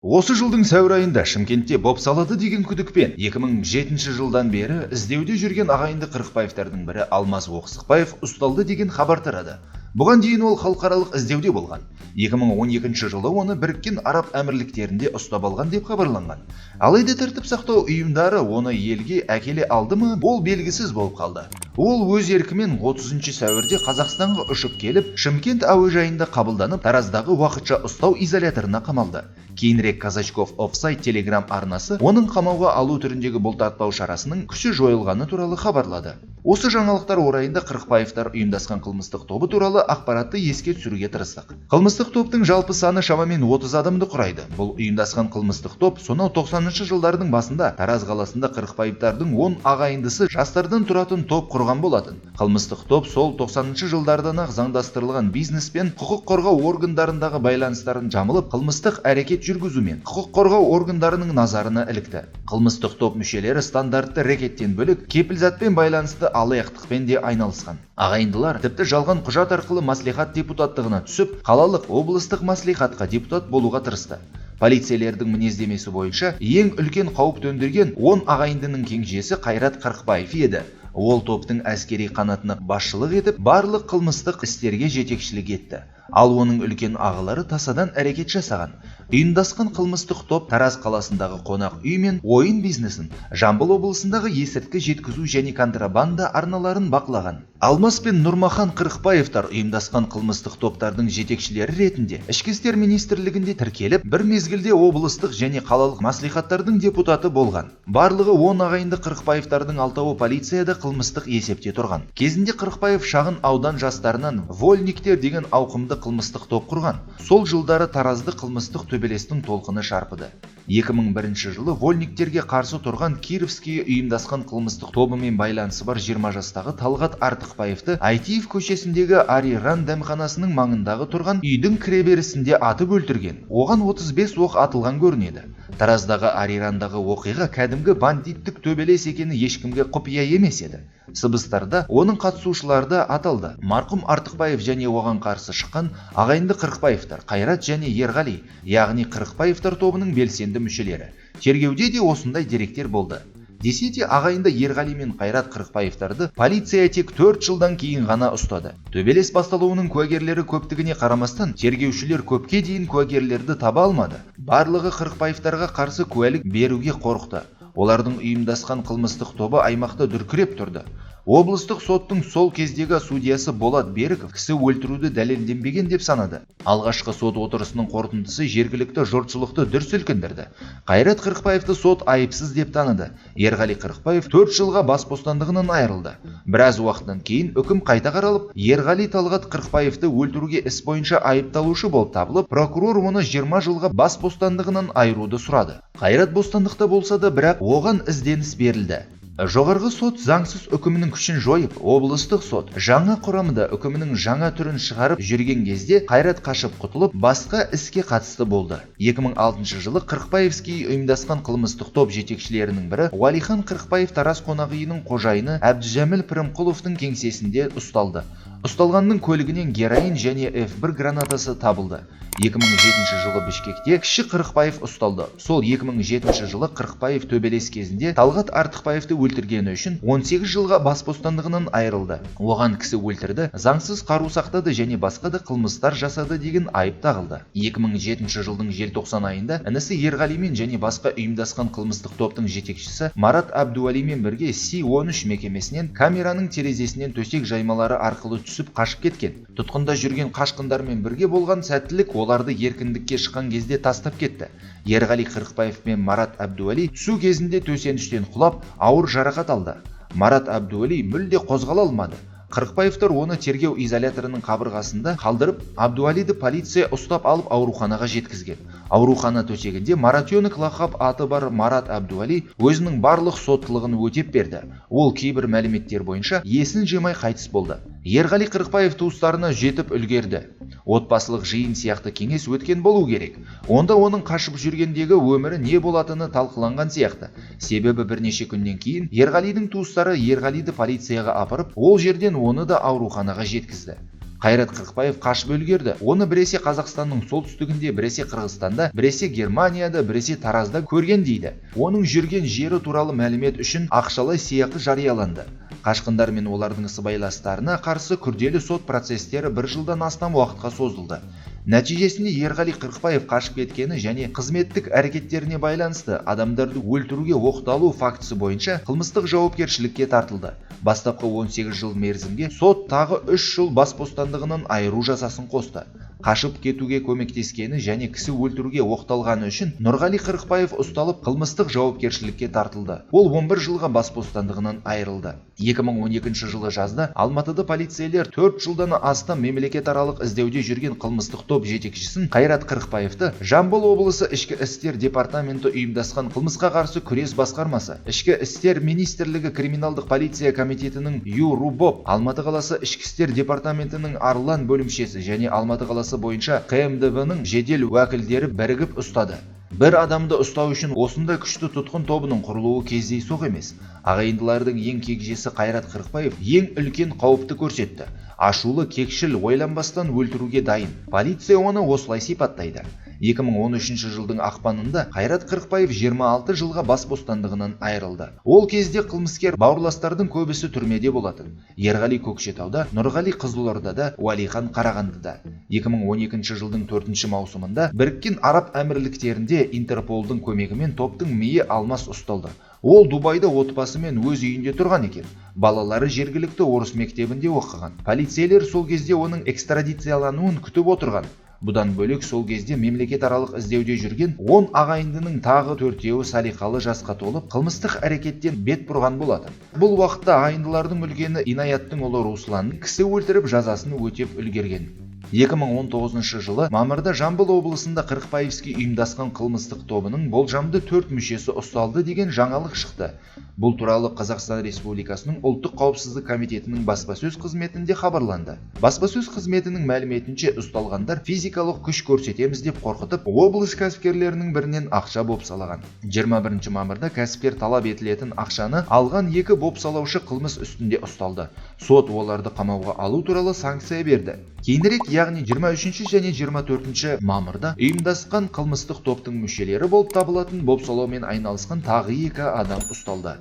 Осы жылдың сәуір айында Шымкентте бопсалады деген күдікпен 2007 жылдан бері іздеуде жүрген ағайынды Қырықбаевтардың бірі Алмаз Оқсықбаев ұсталды деген хабар тарады. Бұған дейін ол халықаралық іздеуде болған. 2012 жылы оны Біріккен Араб Әмірліктерінде ұстап алған деп хабарланған. Алайда тәртіп сақтау ұйымдары оны елге әкеле алды ма, ол белгісіз болып қалды. Ол өз еркімен 30 сәуірде Қазақстанға ұшып келіп, Шымкент әуежайында қабылданып, Тараздағы уақытша ұстау изоляторына қамалды. Кейінірек Казачков офсайт телеграм арнасы оның қамауға алу түріндегі бұлтартпау шарасының күші жойылғаны туралы хабарлады. Осы жаңалықтар орайында Қырықбаевтар ұйымдасқан қылмыстық тобы туралы ақпаратты еске түсіруге тырыстық. Қылмыстық топтың жалпы саны шамамен 30 адамды құрайды. Бұл ұйымдасқан қылмыстық топ сонау 90-шы жылдардың басында Тараз қаласында Қырықбаевтардың 10 ағайындысы жастардан тұратын топ құрған болатын. Қылмыстық топ сол 90-шы жылдардан-ақ заңдастырылған бизнес пен құқық қорғау органдарындағы байланыстарын жамылып, қылмыстық әрекет жүргізумен құқық қорғау органдарының назарына ілікті. Қылмыстық топ мүшелері стандартты рекеттен бөлек кепілзатпен байланысты алаяқтықпен де айналысқан. Ағайындылар тіпті жалған құжат арқылы мәслихат депутаттығына түсіп, қалалық облыстық мәслихатқа депутат болуға тырысты. Полицейлердің мінездемесі бойынша ең үлкен қауіп төндірген 10 ағайындының кенжесі Қайрат Қырықбаев еді. Ол топтың әскери қанатына басшылық етіп, барлық қылмыстық істерге жетекшілік етті. Ал оның үлкен ағалары тасадан әрекет жасаған. Ұйымдасқан қылмыстық топ Тараз қаласындағы қонақ үй мен ойын бизнесін, Жамбыл облысындағы есірткі жеткізу және контрабанда арналарын бақылаған. Алмас пен Нұрмахан Қырықбаевтар ұйымдасқан қылмыстық топтардың жетекшілері ретінде Ішкі істер министрлігінде тіркеліп, бір мезгілде облыстық және қалалық мәслихаттардың депутаты болған. Барлығы 10 ағайынды Қырықбаевтардың 6-ы полицияда қылмыстық есепте тұрған. Кезінде Қырықбаев шағын аудан жастарынан Вольниктер деген ауқымды қылмыстық топ құрған. Сол жылдары Таразды қылмыстық төбелестің толқыны шарпыды. 2001 жылы Вольниктерге қарсы тұрған Кировский ұйымдасқан қылмыстық тобымен байланысы бар 20 жастағы Талғат Артықбаевты Айтиев көшесіндегі Ариран дәмханасының маңындағы тұрған үйдің кіреберісінде атып өлтірген. Оған 35 оқ атылған көрінеді. Тараздағы Арирандағы оқиға кәдімгі бандиттік төбелес екені ешкімге құпия емес еді. Сыбыстарда оның қатысушылары да аталды. Марқұм Артықбаев және оған қарсы шыққан ағайынды Қырықбаевтар, Қайрат және Ерғали, яғни Қырықбаевтар тобының белсенді мүшелері. Тергеуде де осындай деректер болды. Десе де ағайынды Ерғали мен Қайрат Қырықбаевтарды полиция тек 4 жылдан кейін ғана ұстады. Төбелес басталуының куәгерлері көптігіне қарамастан, тергеушілер көпке дейін куәгерлерді таба алмады. Барлығы Қырықбаевтарға қарсы куәлік беруге қорықты. Олардың ұйымдасқан қылмыстық тобы аймақта дүркіреп тұрды. Облыстық соттың сол кездегі судьясы Болат Беріков кісі өлтіруді дәлелденбеген деп санады. Алғашқы сот отырысының қорытындысы жергілікті жұртшылықты дүр сілкіндірді. Қайрат Қырықбаевты сот айыпсыз деп таныды. Ерғали Қырықбаев 4 жылға бас бостандығынан айырылды. Біраз уақыттан кейін үкім қайта қаралып, Ерғали Талғат Қырықбаевты өлтіруге іс бойынша айыпталушы болып табылып, прокурор оны 20 жылға бас бостандығынан айыруды сұрады. Қайрат бостандықта болса да, бірақ оған ізденіс берілді. Жоғарғы сот заңсыз үкімінің күшін жойып, облыстық сот жаңа құрамында үкімінің жаңа түрін шығарып жүрген кезде Қайрат қашып құтылып, басқа іске қатысты болды. 2006 жылы Қырықбаевский ұйымдасқан қылмыстық топ жетекшілерінің бірі Уалихан Қырықбаев Тараз қонақ үйінің қожайыны Әбдіжәміл Пірімқұловтың кеңсесінде ұсталды. Ұсталғанның көлігінен героин және F1 гранатасы табылды. 2007 жылы Бішкекте кіші Қырықбаев ұсталды. Сол 2007 жылы Қырықбаев төбелес кезінде Талғат Артықбаевты өлтіргені үшін 18 жылға бас бостандығынан айырылды. Оған кісі өлтірді, заңсыз қару сақтады және басқа да қылмыстар жасады деген айып тағылды. 2007 жылдың желтоқсан айында інісі Ерғалимен және басқа ұйымдасқан қылмыстық топтың жетекшісі Марат Әбдуалимен бірге Си-13 мекемесінен камераның терезесінен төсек жаймалары арқылы түсіп қашып кеткен. Тұтқында жүрген қашқындармен бірге болған сәттілік оларды еркіндікке шыққан кезде тастап кетті. Ерғали Қырықбаев мен Марат Әбдуали түсу кезінде төсеніштен құлап, ауыр жарақат алды. Марат Әбдуали мүлде қозғала алмады. Қырықбаевтар оны тергеу изоляторының қабырғасында қалдырып, Әбдуалиді полиция ұстап алып ауруханаға жеткізген. Аурухана төсегінде Маратенок лақап аты бар Марат Әбдуали өзінің барлық соттылығын өтеп берді. Ол кейбір мәліметтер бойынша есін жимай қайтыс болды. Ерғали Қырықбаев туыстарына жетіп үлгерді. Отбасылық жиын сияқты кеңес өткен болу керек. Онда оның қашып жүргендегі өмірі не болатыны талқыланған сияқты. Себебі бірнеше күннен кейін Ерғалидің туыстары Ерғалиді полицияға апарып, ол жерден оны да ауруханаға жеткізді. Қайрат Қырықбаев қашып үлгерді. Оны біресе Қазақстанның солтүстігінде, біресе Қырғызстанда, біресе Германияда, біресе Таразда көрген дейді. Оның жүрген жері туралы мәлімет үшін ақшалай сыйақы жарияланды. Қашқындар мен олардың сыбайластарына қарсы күрделі сот процестері 1 жылдан астам уақытқа созылды. Нәтижесінде Ерғали Қырықбаев қашып кеткені және қызметтік әрекеттеріне байланысты адамдарды өлтіруге оқталу фактісі бойынша қылмыстық жауапкершілікке тартылды. Бастапқы 18 жыл мерзімге сот тағы 3 жыл бас бостандығынан айыру жазасын қосты. Қашып кетуге көмектескені және кісі өлтіруге оқталғаны үшін Нұрғали Қырықбаев ұсталып қылмыстық жауапкершілікке тартылды. Ол 11 жылға бас бостандығынан айырылды. 2012 жылы жазда Алматыда полицейлер 4 жылдан астам мемлекетаралық іздеуде жүрген қылмыстық топ жетекшісін Қайрат Қырықбаевты Жамбыл облысы ішкі істер департаменті ұйымдасқан қылмысқа қарсы күрес басқармасы, ішкі істер министрлігі криминалдық полиция комитетінің ЮРУБОП, Алматы қаласы ішкі істер департаментінің Арлан бөлімшесі және Алматы қаласы бойынша КМДБ-ның жедел уәкілдері бірігіп ұстады. Бір адамды ұстау үшін осындай күшті тұтқын тобының құрылуы кездейсоқ емес. Ағайындылардың ең кегжесі Қайрат Қырықбаев ең үлкен қауіпті көрсетті. Ашулы, кекшіл, ойланбастан өлтіруге дайын. Полиция оны осылай сипаттайды. 2013 жылдың ақпанында Қайрат Қырықбаев 26 жылға бас бостандығынан айырылды. Ол кезде қылмыскер бауырластардың көбісі түрмеде болатын. Ерғали Көкшетауда, Нұрғали Қызылордада, Уәлихан Қарағандыда. 2012 жылдың 4 маусымында Біріккен Араб Әмірліктерінде Интерполдың көмегімен топтың миы Алмас ұсталды. Ол Дубайда отбасымен өз үйінде тұрған екен. Балалары жергілікті орыс мектебінде оқыған. Полицейлер сол кезде оның экстрадициялануын күтіп отырған. Бұдан бөлек сол кезде мемлекетаралық іздеуде жүрген 10 ағайындының тағы 4-еуі салиқалы жасқа толып, қылмыстық әрекеттен бет бұрған болатын. Бұл уақытта ағайындылардың үлкені Инаяттың ұлы Руслан кісі өлтіріп жазасын өтеп үлгерген. 2019 жылы мамырда Жамбыл облысында Қырықбаевский ұйымдасқан қылмыстық тобының болжамды 4 мүшесі ұсталды деген жаңалық шықты. Бұл туралы Қазақстан Республикасының ұлттық қауіпсіздік комитетінің баспасөз қызметінде хабарланды. Баспасөз қызметінің мәліметінше ұсталғандар физикалық күш көрсетеміз деп қорқытып, облыс кәсіпкерлерінің бірінен ақша бопсалаған. 21 мамырда кәсіпкер талап етілетін ақшаны алған 2 бопсалаушы қылмыс үстінде ұсталды. Сот оларды қамауға алу туралы санкция берді. Кейінірек, яғни 23 және 24 мамырда ұйымдасқан қылмыстық топтың мүшелері болып табылатын бопсалаумен айналысқан тағы 2 адам ұсталды.